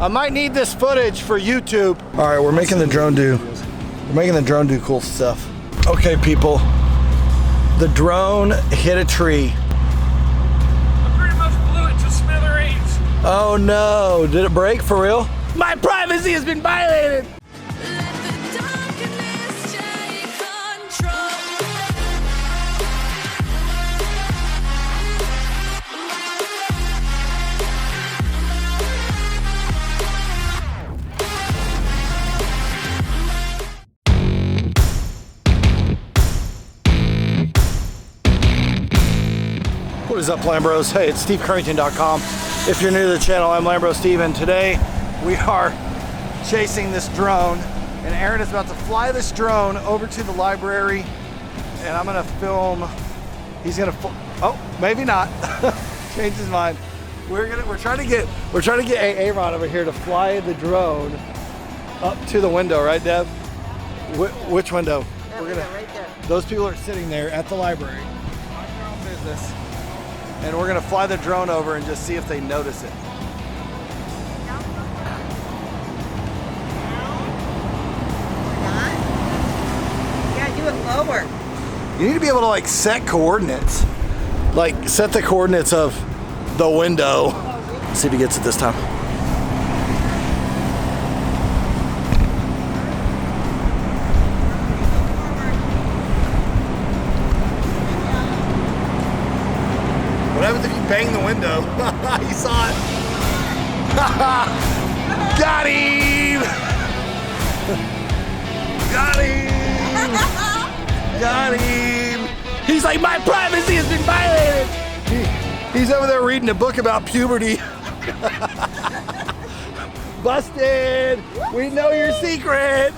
I might need this footage for YouTube. All right, we're making the drone do cool stuff. Okay, people, the drone hit a tree. I pretty much blew it to smithereens. Oh no, did it break for real? My privacy has been violated. What is up, Lambros? Hey, it's SteveCurrington.com. If you're new to the channel, I'm Lambros Steve, and today we are chasing this drone, and Aaron is about to fly this drone over to the library, and I'm gonna film. He's gonna, oh, maybe not. Change his mind. We're trying to get Aaron over here to fly the drone up to the window, right, Deb? Which window? We're gonna. Right there. Those people are sitting there at the library. Mind your own business. And we're gonna fly the drone over and just see if they notice it. Yeah, do it lower. You need to be able to like set coordinates. Like set the coordinates of the window. See if he gets it this time. What happens if you bang the window? He saw it. Got him! Got him! Got him! He's like, my privacy has been violated! He's over there reading a book about puberty. Busted! We know your secret!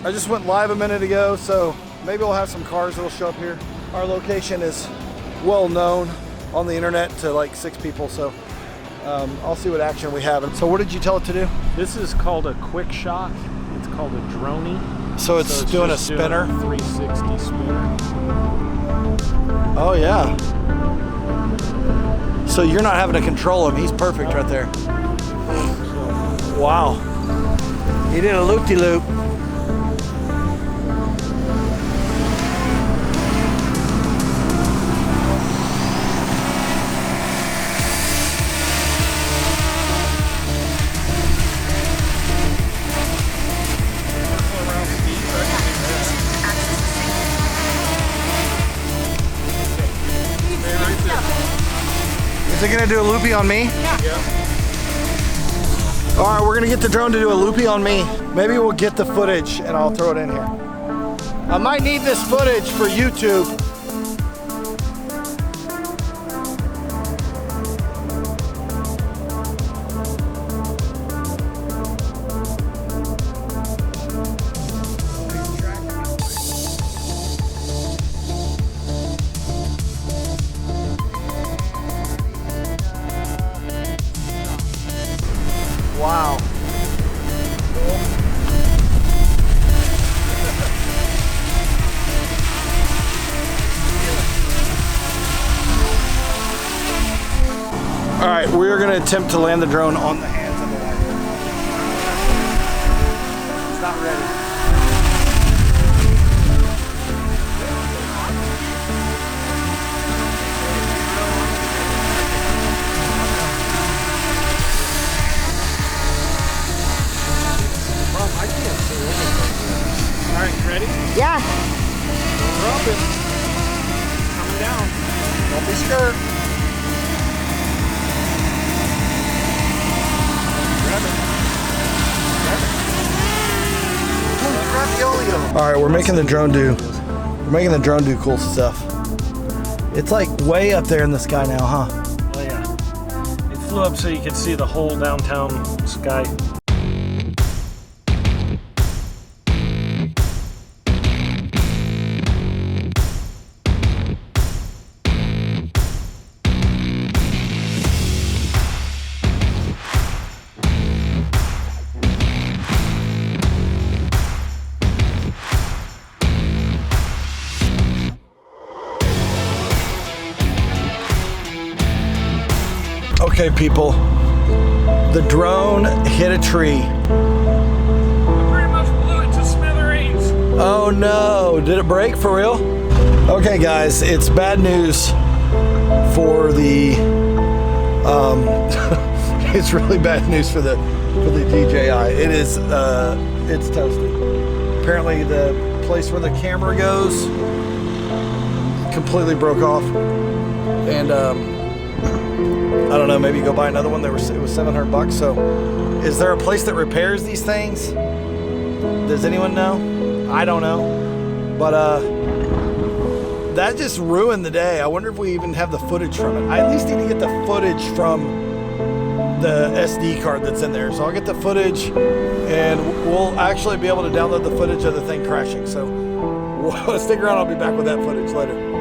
I just went live a minute ago, so maybe we'll have some cars that'll show up here. Our location is well known on the internet to like 6 people, so I'll see what action we have. So what did you tell it to do? This is called a quick shot. It's called a droney. So it's doing a spinner? Doing a 360 spinner. Oh yeah. So you're not having to control him. He's perfect right there. Wow. He did a loop-de-loop. Is it gonna do a loopy on me? Yeah. All right, we're gonna get the drone to do a loopy on me. Maybe we'll get the footage and I'll throw it in here. I might need this footage for YouTube. Wow. All right, we are going to attempt to land the drone on the hands of the library. It's not ready. I can't see anything. All right, you ready? Yeah. Drop it. Coming down. Don't be scared. Grab it. Grab it. All right, we're making the drone do cool stuff. It's like way up there in the sky now, huh? Oh yeah. It flew up so you could see the whole downtown sky. Okay, people, The drone hit a tree. I pretty much blew it to smithereens. Oh no, did it break for real? Okay guys, it's bad news for the, it's really bad news for the DJI. It is, it's toasted. Apparently the place where the camera goes completely broke off. And I don't know, maybe go buy another one. It was $700. So is there a place that repairs these things? Does anyone know? I don't know. But that just ruined the day. I wonder if we even have the footage from it. I at least need to get the footage from the SD card that's in there. So I'll get the footage and we'll actually be able to download the footage of the thing crashing. So stick around, I'll be back with that footage later.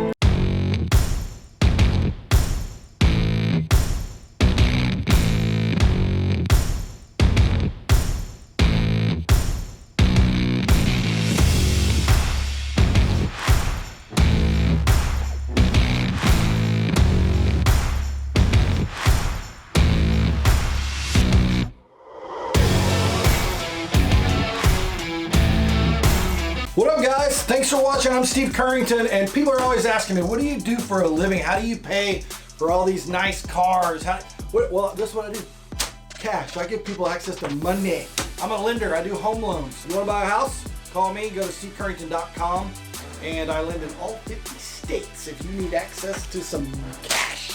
What up guys? Thanks for watching. I'm Steve Currington, and people are always asking me, what do you do for a living? How do you pay for all these nice cars? Well, this is what I do. Cash. I give people access to money. I'm a lender. I do home loans. You want to buy a house? Call me. Go to stevecurrington.com, and I lend in all 50 states if you need access to some cash.